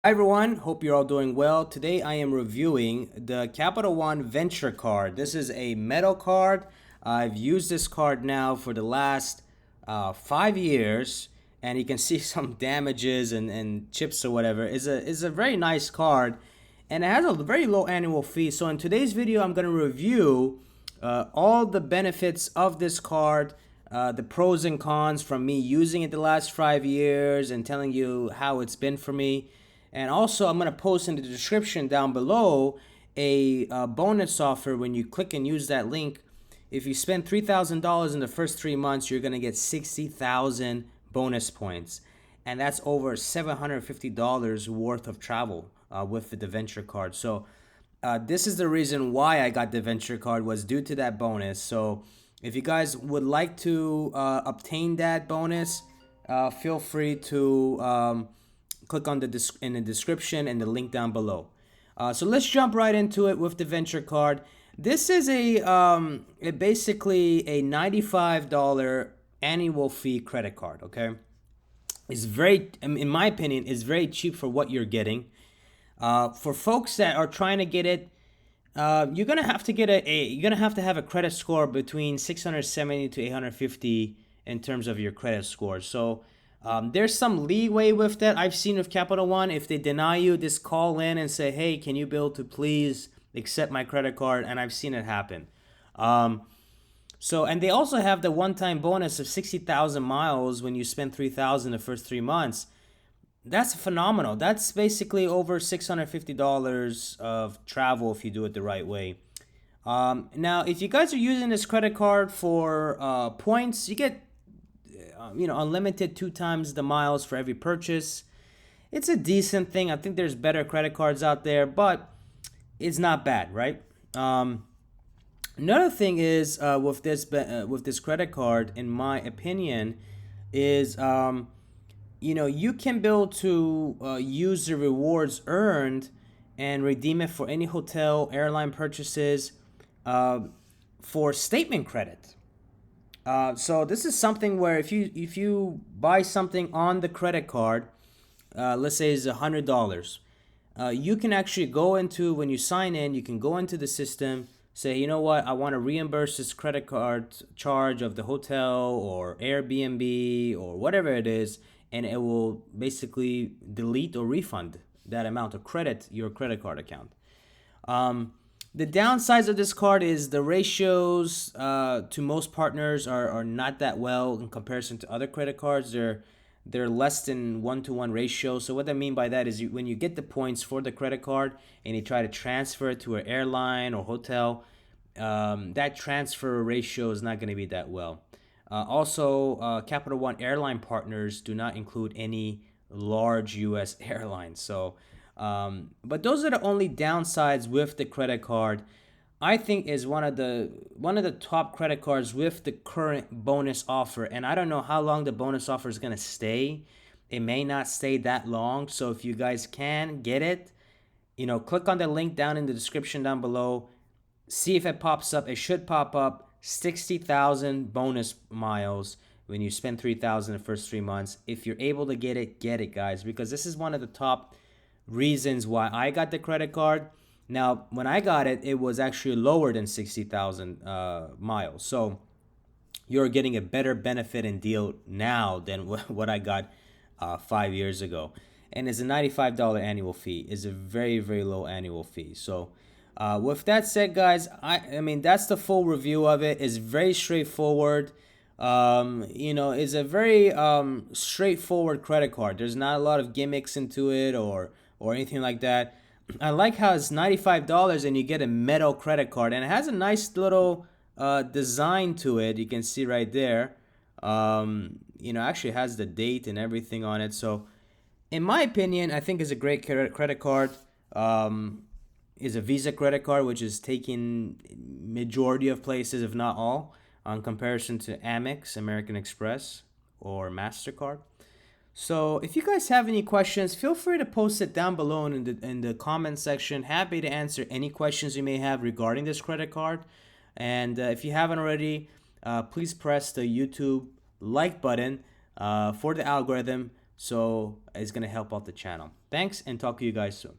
Hi everyone, hope you're all doing well. Today I am reviewing the Capital One Venture card. This is a metal card. I've used this card now for the last 5 years, and you can see some damages and chips or whatever. It's a very nice card, and it has a very low annual fee. So in today's video, I'm going to review all the benefits of this card, the pros and cons from me using it the last 5 years and telling you how it's been for me. And also, I'm going to post in the description down below a bonus offer. When you click and use that link, if you spend $3,000 in the first 3 months, you're going to get 60,000 bonus points. And that's over $750 worth of travel with the Venture card. So this is the reason why I got the Venture card, was due to that bonus. So if you guys would like to obtain that bonus, feel free to click on in the description and the link down below. So let's jump right into it with the Venture card. This is basically a $95 annual fee credit card. Okay, it's very, in my opinion, is very cheap for what you're getting. For folks that are trying to get it, you're gonna have to get you're gonna have to have a credit score between 670 to 850 in terms of your credit score. So there's some leeway with that. I've seen with Capital One, if they deny you, just call in and say, hey, can you be able to please accept my credit card? And I've seen it happen. And they also have the one-time bonus of 60,000 miles when you spend 3,000 the first 3 months. That's phenomenal. That's basically over $650 of travel if you do it the right way. Now, if you guys are using this credit card for points, you get unlimited 2 times the miles for every purchase. It's a decent thing. I think there's better credit cards out there, but it's not bad, right? Another thing is with this credit card, in my opinion, is you can be able to use the rewards earned and redeem it for any hotel, airline purchases for statement credit. So this is something where if you buy something on the credit card, let's say it's $100, you can actually go into, when you sign in, you can go into the system, say, you know what, I want to reimburse this credit card charge of the hotel or Airbnb or whatever it is, and it will basically delete or refund that amount of credit your credit card account. The downsides of this card is the ratios to most partners are not that well in comparison to other credit cards. They're less than 1-to-1 ratio. So what I mean by that is when you get the points for the credit card and you try to transfer it to an airline or hotel, that transfer ratio is not going to be that well. Also, Capital One airline partners do not include any large U.S. airlines. So but those are the only downsides with the credit card. I think is one of the top credit cards with the current bonus offer, and I don't know how long the bonus offer is gonna stay. It may not stay that long, so if you guys can get it, click on the link down in the description down below. See if it pops up. It should pop up. 60,000 bonus miles when you spend 3,000 the first 3 months. If you're able to get it, guys, because this is one of the top reasons why I got the credit card. Now, when I got it, it was actually lower than 60,000 miles. So you're getting a better benefit and deal now than what I got 5 years ago. And it's a $95 annual fee. It's a very, very low annual fee. So with that said, guys, I mean, that's the full review of it. It's very straightforward. It's a very straightforward credit card. There's not a lot of gimmicks into it or anything like that. I like how it's $95 and you get a metal credit card, and it has a nice little design to it. You can see right there. Actually has the date and everything on it. So, in my opinion, I think it's a great credit card. Is a Visa credit card, which is taken majority of places, if not all, on comparison to Amex, American Express, or MasterCard. So if you guys have any questions, feel free to post it down below in the comment section. Happy to answer any questions you may have regarding this credit card. And if you haven't already, please press the YouTube like button for the algorithm So it's going to help out the channel. Thanks, and talk to you guys soon.